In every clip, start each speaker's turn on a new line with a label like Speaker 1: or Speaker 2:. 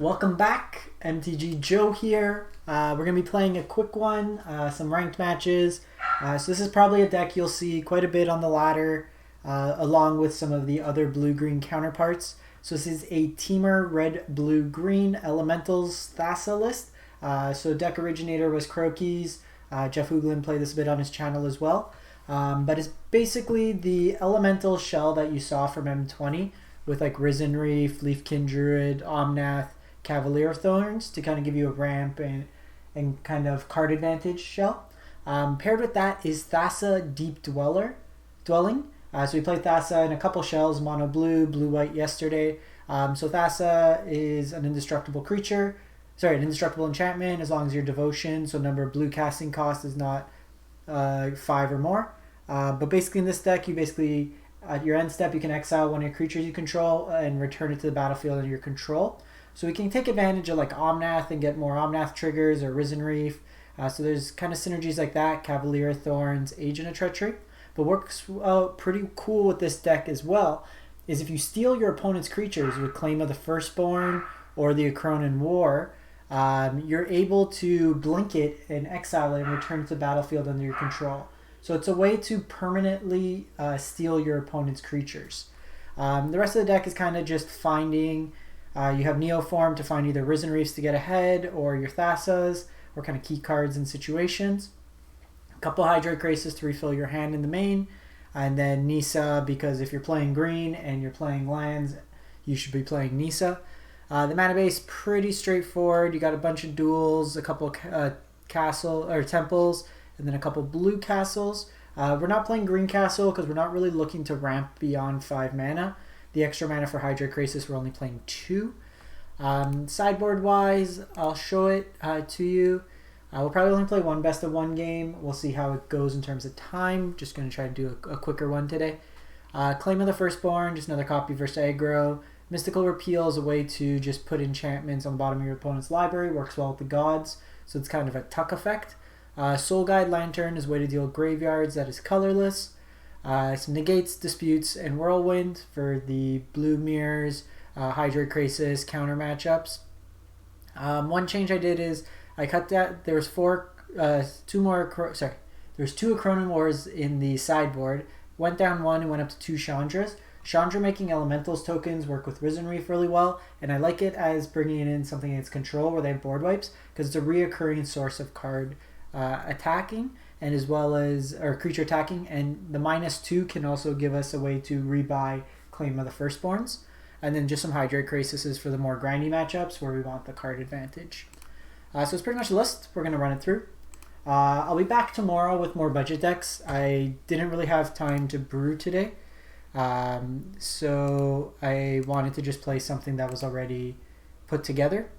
Speaker 1: Welcome back, MTG Joe here. We're going to be playing a quick one, some ranked matches. So this is probably a deck you'll see quite a bit on the ladder, along with some of the other blue-green counterparts. So this is a Temur red-blue-green Elementals Thassa list. So deck originator was Crokies. Jeff Hooglin played this a bit on his channel as well. But it's basically the Elemental shell that you saw from M20 with like Risen Reef, Leafkin Druid, Omnath, Cavalier of Thorns to kind of give you a ramp and kind of card advantage shell. Paired with that is Thassa Deep Dwelling. So we played Thassa in a couple shells, mono blue, blue white yesterday. So Thassa is an indestructible creature. Sorry, an indestructible enchantment as long as your devotion, so number of blue casting cost is not 5 or more. But basically in this deck, you basically, at your end step, you can exile one of your creatures you control and return it to the battlefield under your control. So we can take advantage of like Omnath and get more Omnath triggers or Risen Reef. So there's kind of synergies like that, Cavalier of Thorns, Agent of Treachery. But works pretty cool with this deck as well is if you steal your opponent's creatures with Claim of the Firstborn or the Akroan War, you're able to blink it and exile it and return it to the battlefield under your control. So it's a way to permanently steal your opponent's creatures. The rest of the deck is kind of just finding, you have Neoform to find either Risen Reefs to get ahead or your Thassas or kind of key cards in situations. A couple Hydroid Krasis to refill your hand in the main. And then Nissa, because if you're playing green and you're playing lands, you should be playing Nissa. The mana base pretty straightforward. You got a bunch of duels, a couple castle or temples, and then a couple blue castles. We're not playing green castle because we're not really looking to ramp beyond 5 mana. The extra mana for Hydroid Krasis, we're only playing 2. Sideboard wise, I'll show it to you. We'll probably only play one best of 1 game. We'll see how it goes in terms of time. Just going to try to do a quicker one today. Claim of the Firstborn, just another copy versus aggro. Mystical Repeal is a way to just put enchantments on the bottom of your opponent's library. Works well with the gods, so it's kind of a tuck effect. Soul Guide Lantern is a way to deal with graveyards that is colorless. Some Negates, Disputes, and Whirlwind for the blue mirrors, Hydroid Krasis counter matchups. One change I did is I cut that. There was two Akroan Wars in the sideboard. Went down 1 and went up to 2 Chandras. Chandra making Elementals tokens work with Risen Reef really well, and I like it as bringing in something in its control where they have board wipes because it's a reoccurring source of card attacking and as well as creature attacking, and the -2 can also give us a way to rebuy Claim of the Firstborns, and then just some Hydroid Krasis for the more grindy matchups where we want the card advantage. So it's pretty much the list. We're going to run it through. I'll be back tomorrow with more budget decks. I didn't really have time to brew today. So I wanted to just play something that was already put together.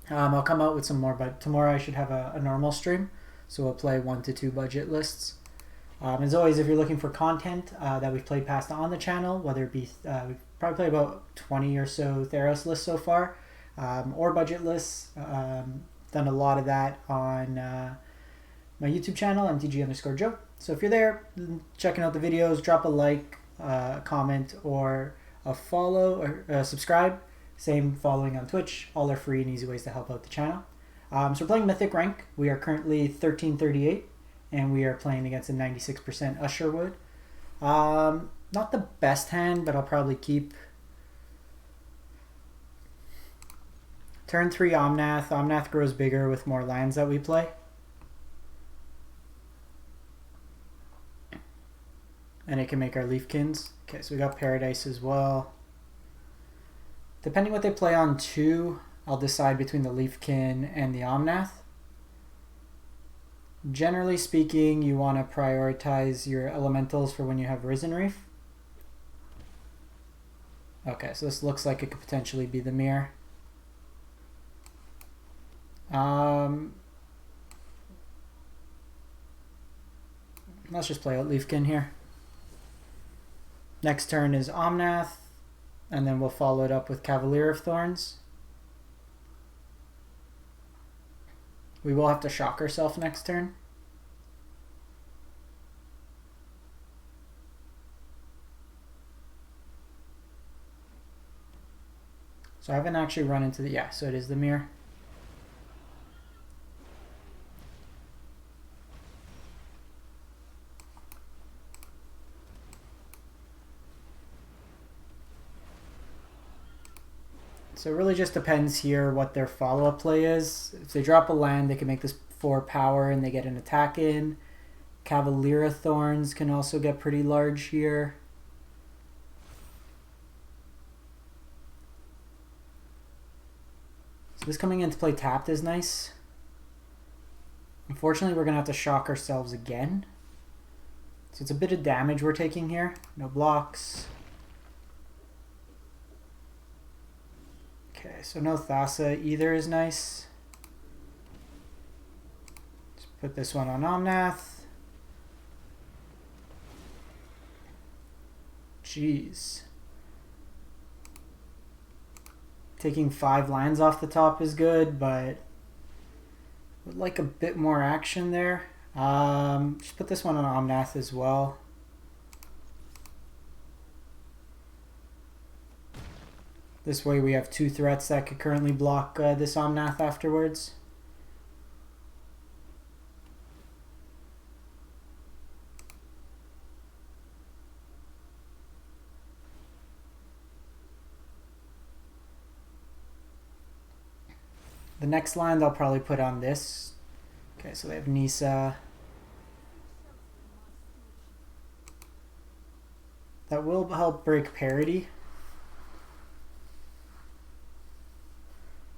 Speaker 1: I'll come out with some more, but tomorrow I should have a normal stream. So we'll play 1 to 2 budget lists. As always, if you're looking for content that we've played past on the channel, whether it be, we've probably played about 20 or so Theros lists so far, or budget lists. Done a lot of that on my YouTube channel, MTG_Joe. So if you're there, checking out the videos, drop a like, a comment, or a follow, or subscribe. Same following on Twitch. All are free and easy ways to help out the channel. So we're playing Mythic rank. We are currently 1338, and we are playing against a 96% Usherwood. Not the best hand, but I'll probably keep. Turn 3 Omnath. Omnath grows bigger with more lands that we play. And it can make our Leafkins. Okay, so we got Paradise as well. Depending what they play on 2, I'll decide between the Leafkin and the Omnath. Generally speaking, you want to prioritize your elementals for when you have Risen Reef. Okay, so this looks like it could potentially be the mirror. Let's just play out Leafkin here. Next turn is Omnath, and then we'll follow it up with Cavalier of Thorns. We will have to shock ourselves next turn. So I haven't actually run into the... Yeah, so it is the mirror. So it really just depends here what their follow-up play is. If they drop a land, they can make this 4 power and they get an attack in. Cavalier of Thorns can also get pretty large here. So this coming into play tapped is nice. Unfortunately, we're going to have to shock ourselves again. So it's a bit of damage we're taking here. No blocks. Okay, so no Thassa either is nice. Let's put this one on Omnath. Jeez. Taking 5 lands off the top is good, but would like a bit more action there. Just put this one on Omnath as well. This way we have 2 threats that could currently block this Omnath afterwards. The next land I'll probably put on this. Okay, so they have Nissa. That will help break parity.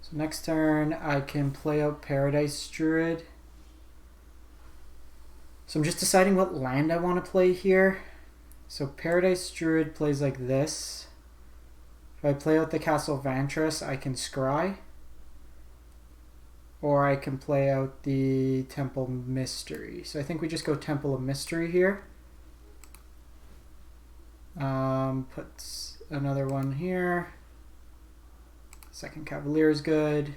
Speaker 1: So next turn I can play out Paradise Druid. So I'm just deciding what land I want to play here. So Paradise Druid plays like this. If I play out the Castle Vantress, I can Scry. Or I can play out the Temple Mystery. So I think we just go Temple of Mystery here. Put another one here. Second Cavalier is good.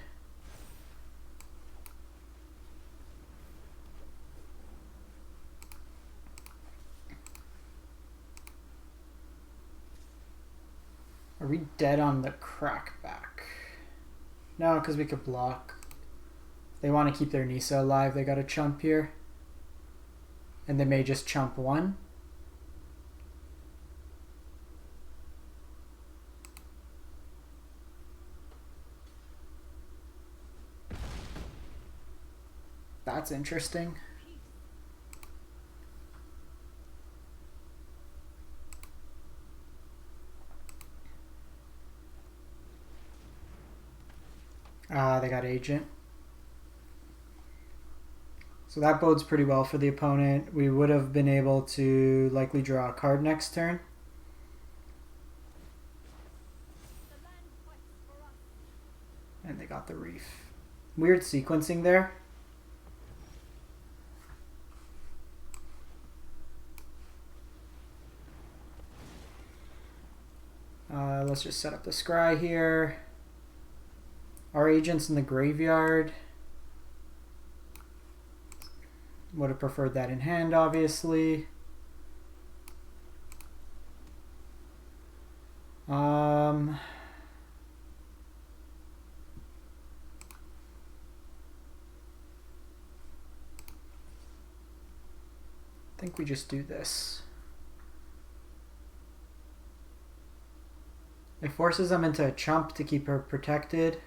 Speaker 1: Are we dead on the crackback? No, because we could block. They want to keep their Nissa alive, they got to chump here. And they may just chump 1. That's interesting. They got Agent. So that bodes pretty well for the opponent. We would have been able to likely draw a card next turn. And they got the Reef. Weird sequencing there. Let's just set up the Scry here. Our agent's in the graveyard. Would have preferred that in hand, obviously. I think we just do this. It forces them into a chump to keep her protected.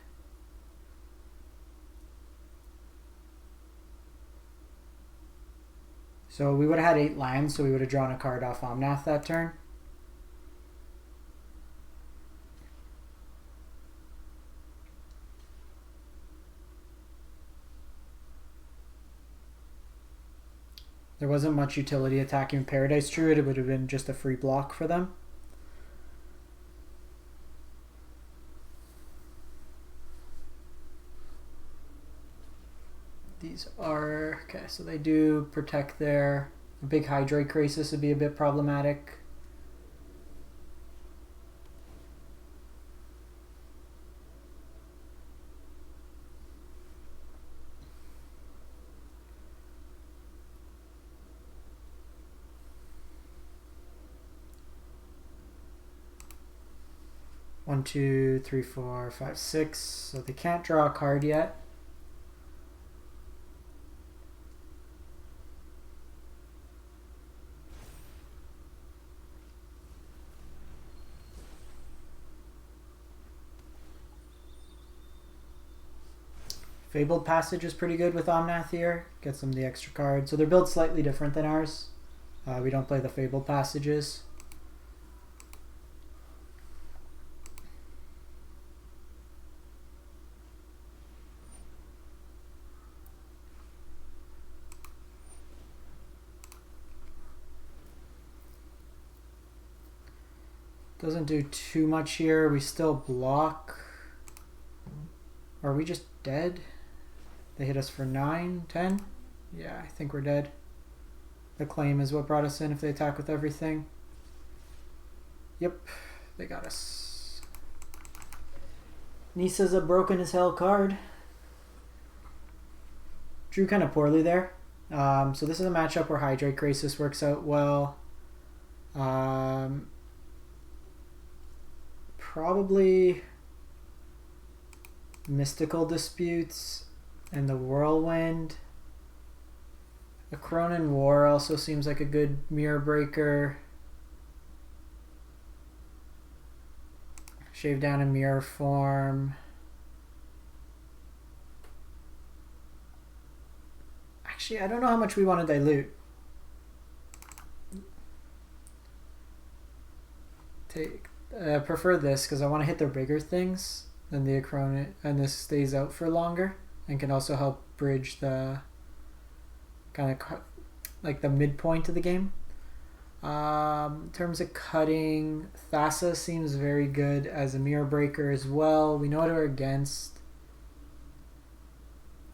Speaker 1: So we would have had 8 lands, so we would have drawn a card off Omnath that turn. There wasn't much utility attacking Paradise Druid. It would have been just a free block for them. These are... Okay, so they do protect their... A big Hydroid Krasis would be a bit problematic. 1, 2, 3, 4, 5, 6. So they can't draw a card yet. Fabled Passage is pretty good with Omnath here. Gets them the extra card. So they're built slightly different than ours. We don't play the Fabled Passages. Doesn't do too much here. We still block. Are we just dead? They hit us for 9, 10? Yeah, I think we're dead. The claim is what brought us in if they attack with everything. Yep, they got us. Nissa's a broken as hell card. Drew kind of poorly there. So this is a matchup where Hydroid Krasis works out well. Probably Mystical Disputes and the Whirlwind. Akroan War also seems like a good mirror breaker. Shave down a mirror form. Actually, I don't know how much we want to dilute. I prefer this because I want to hit their bigger things than the Akroan, and this stays out for longer and can also help bridge the kind of like the midpoint of the game. In terms of cutting, Thassa seems very good as a mirror breaker as well. We know what we're against.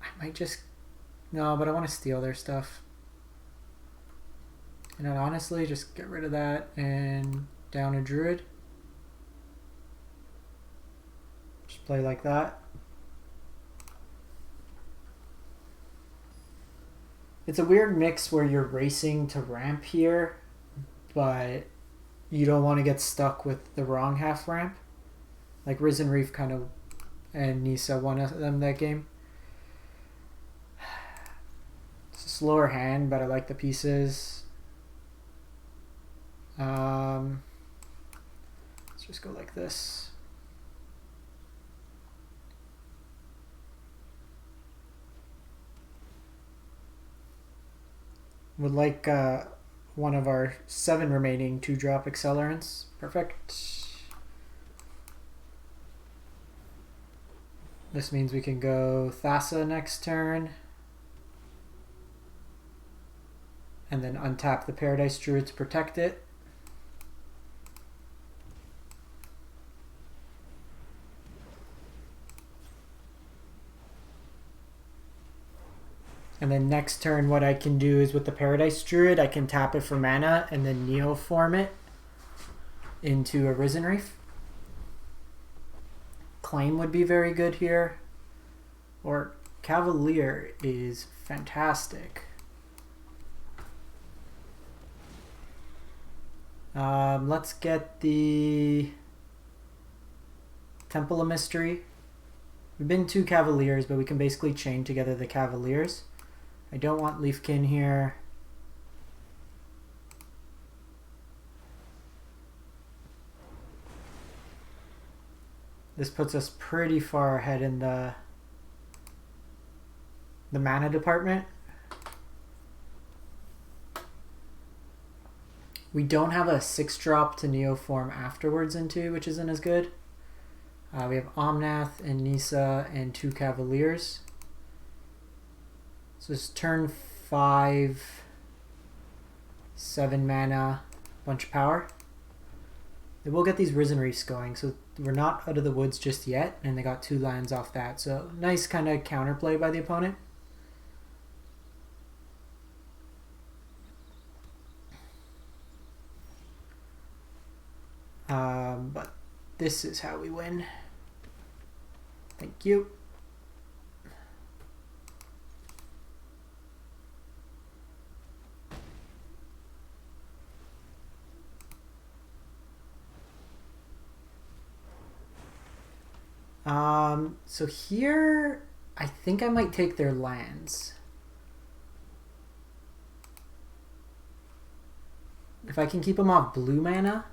Speaker 1: I might just... No, but I want to steal their stuff. And then honestly, just get rid of that and down a Druid. Just play like that. It's a weird mix where you're racing to ramp here, but you don't want to get stuck with the wrong half ramp. Like Risen Reef kind of, and Nissa won them that game. It's a slower hand, but I like the pieces. Let's just go like this. Would like one of our 7 remaining 2-drop accelerants. Perfect. This means we can go Thassa next turn. And then untap the Paradise Druid to protect it. And then next turn what I can do is with the Paradise Druid, I can tap it for mana and then Neoform it into a Risen Reef. Claim would be very good here. Or Cavalier is fantastic. Let's get the Temple of Mystery. We've been 2 Cavaliers, but we can basically chain together the Cavaliers. I don't want Leafkin here. This puts us pretty far ahead in the mana department. We don't have a 6-drop to Neoform afterwards into, which isn't as good. We have Omnath and Nissa and 2 Cavaliers. So it's turn 5, 7 mana, bunch of power. They will get these Risen Reefs going, so we're not out of the woods just yet, and they got 2 lands off that. So nice kind of counterplay by the opponent. But this is how we win. Thank you. So here, I think I might take their lands. If I can keep them off blue mana,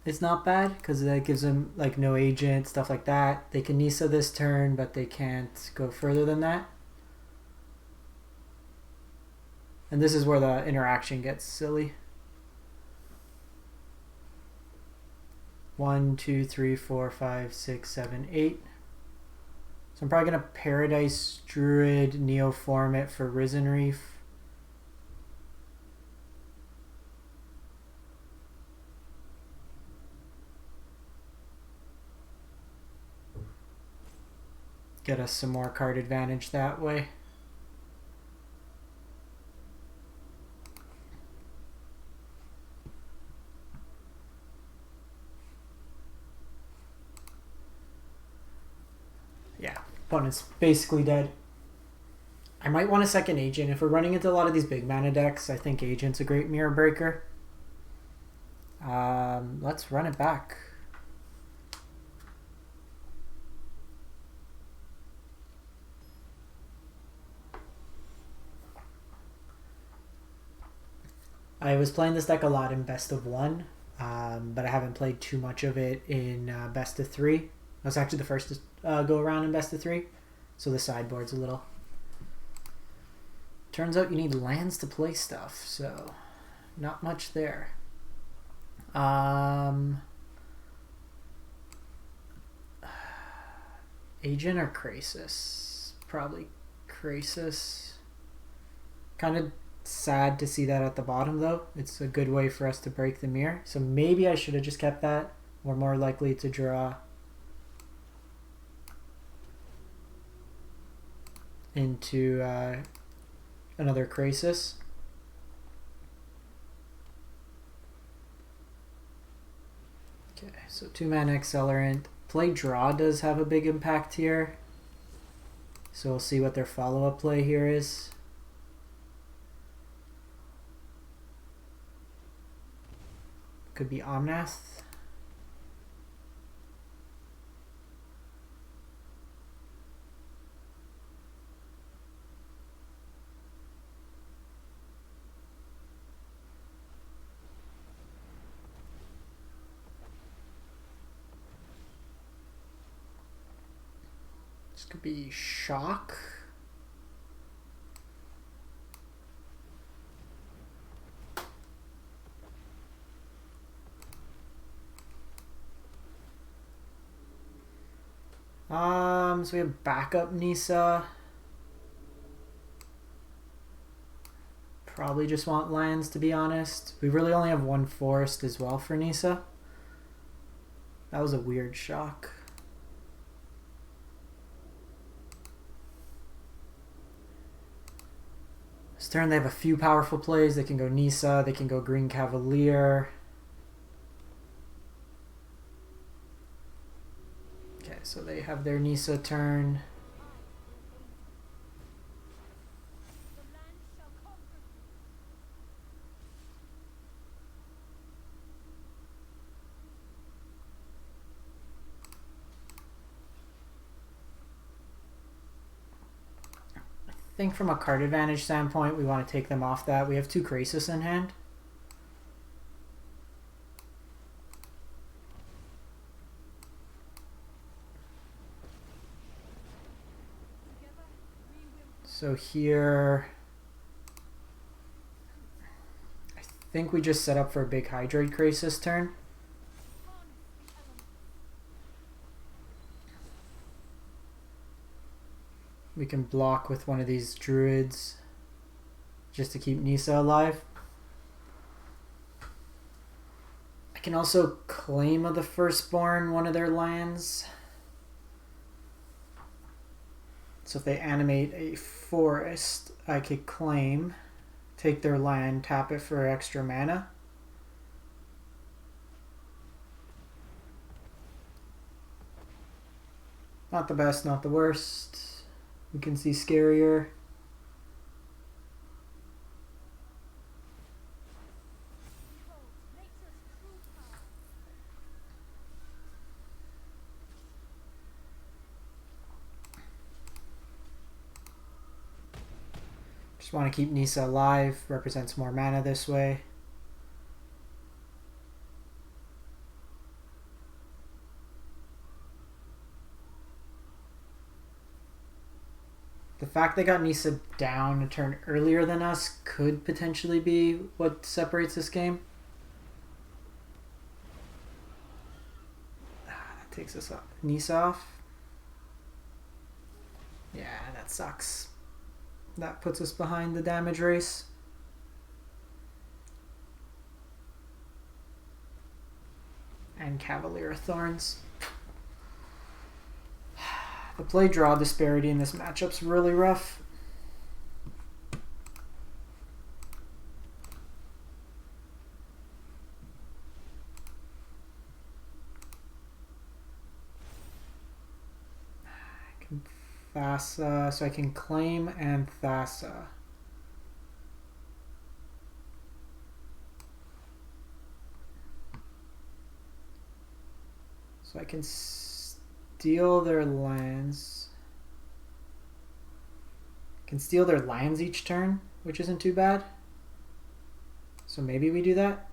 Speaker 1: it's not bad, because that gives them like no agent, stuff like that. They can Nissa this turn, but they can't go further than that. And this is where the interaction gets silly. 1, 2, 3, 4, 5, 6, 7, 8. So I'm probably going to Paradise Druid Neoform it for Risen Reef. Get us some more card advantage that way. Yeah, opponent's basically dead. I might want a second agent. If we're running into a lot of these big mana decks, I think agent's a great mirror breaker. Let's run it back. I was playing this deck a lot in best of 1, but I haven't played too much of it in best of 3. I was actually the first to go around in best of 3, so the sideboard's a little... Turns out you need lands to play stuff, so not much there. Agent or Krasis? Probably Krasis. Kind of sad to see that at the bottom, though. It's a good way for us to break the mirror, so maybe I should have just kept that. We're more likely to draw into another Krasis. Okay, so 2-mana Accelerant. Play draw does have a big impact here, so we'll see what their follow-up play here is. Could be Omnath. This could be Shock. So we have backup Nissa. Probably just want lands, to be honest. We really only have 1 forest as well for Nissa. That was a weird shock. This turn they have a few powerful plays. They can go Nissa, they can go Green Cavalier. So they have their Nissa turn. I think from a card advantage standpoint, we want to take them off that. We have 2 Krasis in hand. So here, I think we just set up for a big Hydroid Krasis turn. We can block with one of these Druids just to keep Nissa alive. I can also claim the Firstborn, one of their lands. So if they animate a forest, I could claim, take their land, tap it for extra mana. Not the best, not the worst. We can see scarier. Just want to keep Nissa alive, represents more mana this way. The fact they got Nissa down a turn earlier than us could potentially be what separates this game. That takes us up. Nissa off. Yeah, that sucks. That puts us behind the damage race. And Cavalier of Thorns. The play-draw disparity in this matchup's really rough. I can Thassa, so I can claim and Thassa. So I can steal their lands. Can steal their lands each turn, which isn't too bad. So maybe we do that.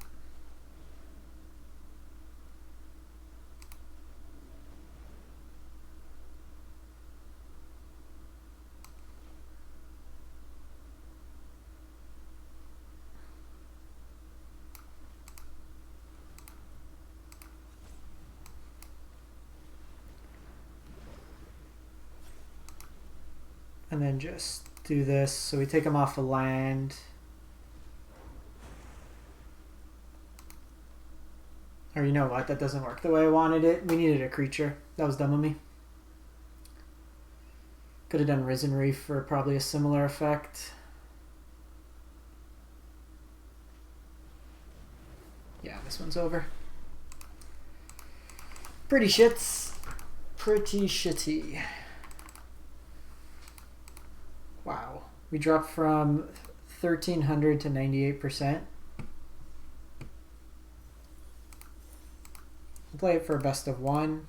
Speaker 1: And then just do this. So we take them off a land. Or you know what? That doesn't work the way I wanted it. We needed a creature. That was dumb of me. Could have done Risen Reef for probably a similar effect. Yeah, this one's over. Pretty shits. Pretty shitty. Wow, we dropped from 1,300 to 98%. We'll play it for a best of one.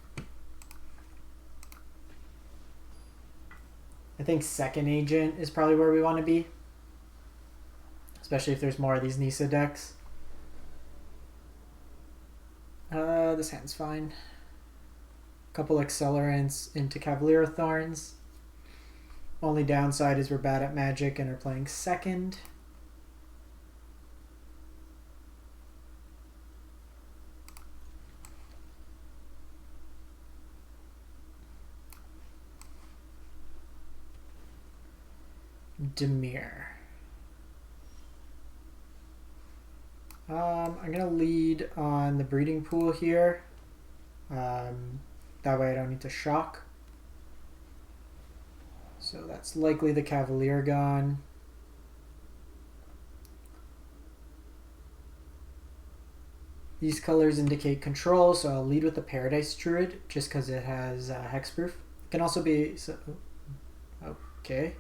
Speaker 1: I think second agent is probably where we want to be. Especially if there's more of these Nissa decks. This hand's fine. Couple accelerants into Cavalier of Thorns. Only downside is we're bad at Magic and are playing second. Temur. I'm going to lead on the breeding pool here. That way I don't need to shock. So that's likely the Cavalier gone. These colors indicate control, so I'll lead with the Paradise Druid just because it has hexproof. It can also be... okay.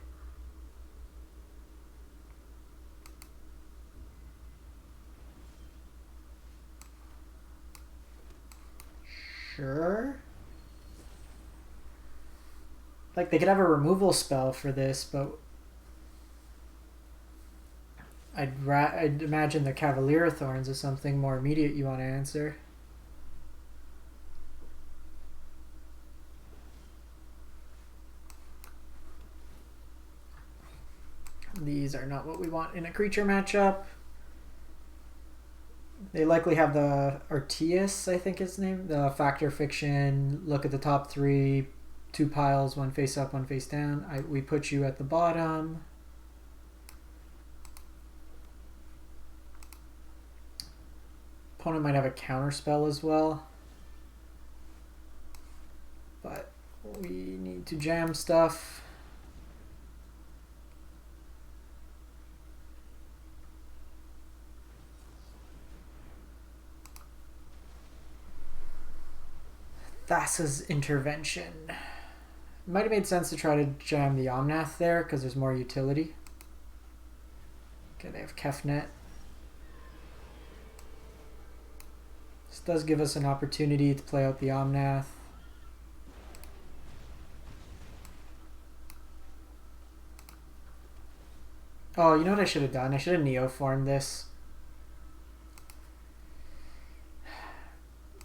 Speaker 1: Sure. Like, they could have a removal spell for this, but I'd imagine the Cavalier of Thorns is something more immediate you want to answer. These are not what we want in a creature matchup. They likely have the Arteus, I think his name, the Factor Fiction, look at the top three, 2 piles, 1 face up, 1 face down. We put you at the bottom. Opponent might have a counter spell as well. But we need to jam stuff. Thassa's Intervention. It might have made sense to try to jam the Omnath there because there's more utility. Okay, they have Kefnet. This does give us an opportunity to play out the Omnath. Oh, you know what I should have done? I should have Neoformed this.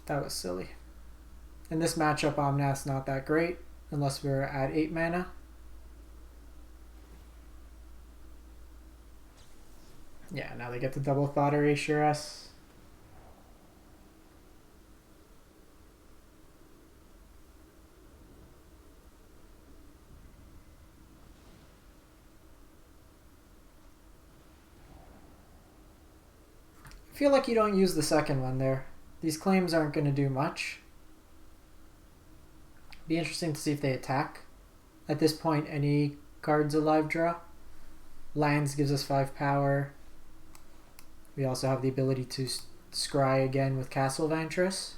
Speaker 1: That was silly. In this matchup, Omnath's not that great, unless we're at 8 mana. Yeah, now they get the double Thought Erasure us. I feel like you don't use the second one there. These claims aren't going to do much. Be interesting to see if they attack. At this point, any card's a live draw. Lands gives us 5 power. We also have the ability to scry again with Castle Vantress.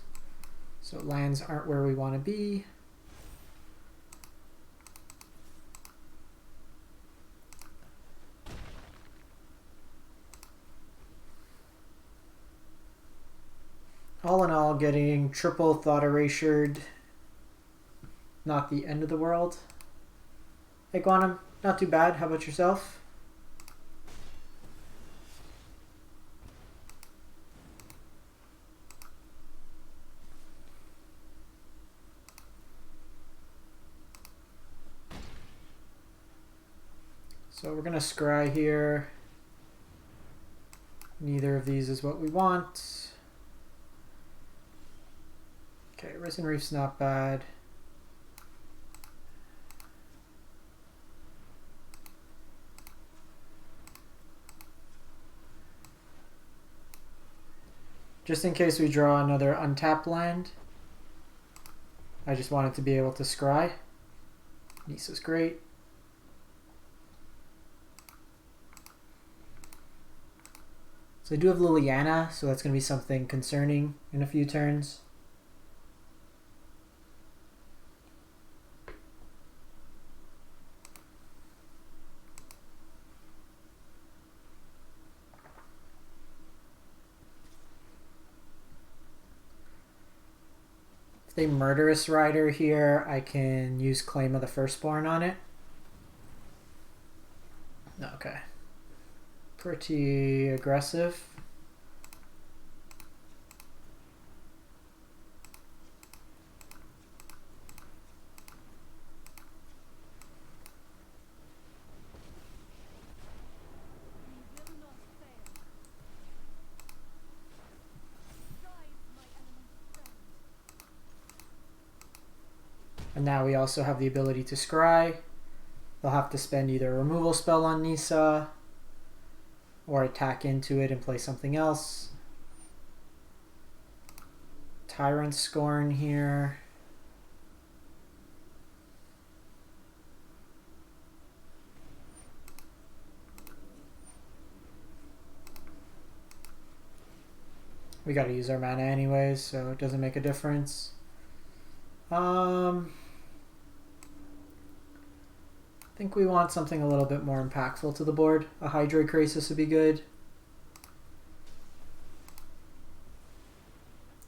Speaker 1: So lands aren't where we want to be. All in all, getting triple Thought Erasured. Not the end of the world. Hey Quantum, not too bad. How about yourself? So we're going to scry here. Neither of these is what we want. Okay, Risen Reef's not bad. Just in case we draw another untapped land, I just wanted to be able to scry. Nissa's great. So I do have Liliana, so that's going to be something concerning in a few turns. The Murderous Rider here, I can use Claim of the Firstborn on it. Okay. Pretty aggressive. And now we also have the ability to scry. They'll have to spend either a removal spell on Nissa or attack into it and play something else. Tyrant Scorn here. We gotta use our mana anyways, so it doesn't make a difference. I think we want something a little bit more impactful to the board. A Hydroid Krasis would be good.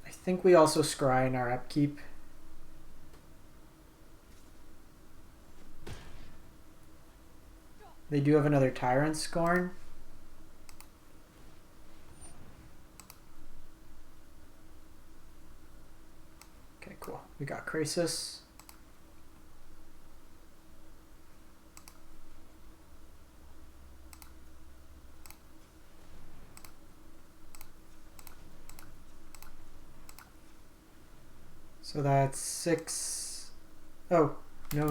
Speaker 1: I think we also scry in our upkeep. They do have another Tyrant Scorn. Okay, cool. We got Krasis. So that's 6. Oh, no.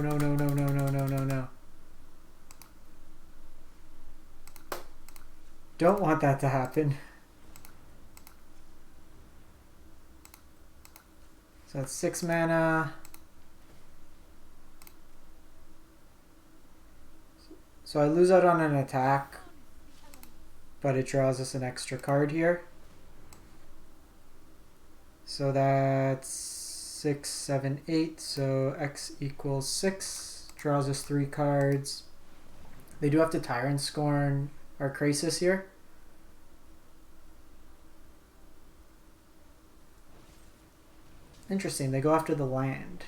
Speaker 1: Don't want that to happen. So that's 6 mana. So I lose out on an attack, but it draws us an extra card here. So that's 6, 7, 8. So X equals 6. Draws us 3 cards. They do have to Tyrant Scorn our Krasis here. Interesting, they go after the land.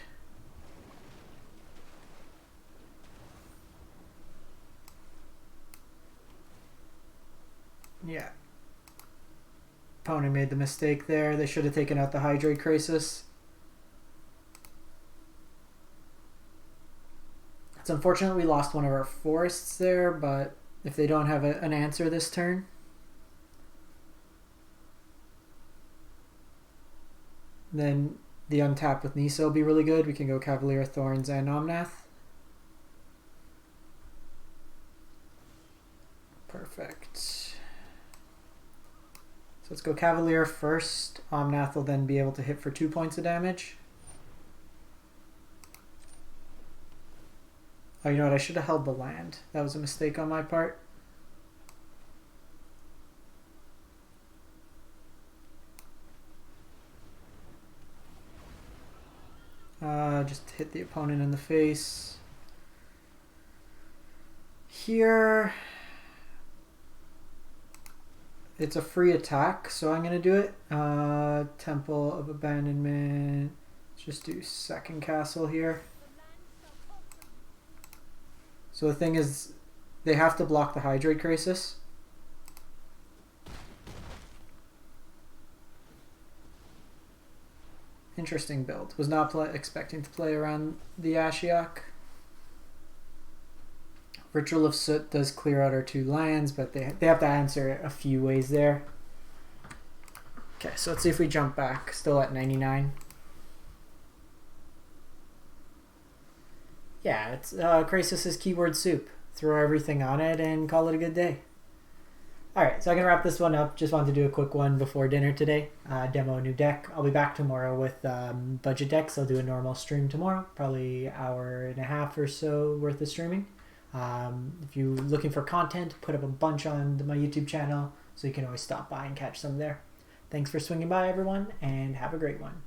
Speaker 1: Yeah. Opponent made the mistake there. They should have taken out the Hydroid Krasis. It's unfortunate we lost one of our forests there, but if they don't have an answer this turn, then the untap with Nissa will be really good. We can go Cavalier of Thorns and Omnath. Perfect. So let's go Cavalier first. Omnath will then be able to hit for 2 points of damage. Oh, you know what? I should have held the land. That was a mistake on my part. Just hit the opponent in the face. Here, it's a free attack, so I'm going to do it. Temple of Abandonment. Let's just do second castle here. So the thing is, they have to block the Hydroid Krasis. Interesting build. Was not expecting to play around the Ashiok. Ritual of Soot does clear out our 2 lands, but they have to answer it a few ways there. Okay, so let's see if we jump back. Still at 99. Yeah, it's Krasis' keyword soup. Throw everything on it and call it a good day. Alright, so I'm going to wrap this one up. Just wanted to do a quick one before dinner today. Demo a new deck. I'll be back tomorrow with budget decks. I'll do a normal stream tomorrow. Probably an hour and a half or so worth of streaming. If you're looking for content, put up a bunch on my YouTube channel, so you can always stop by and catch some there. Thanks for swinging by, everyone, and have a great one.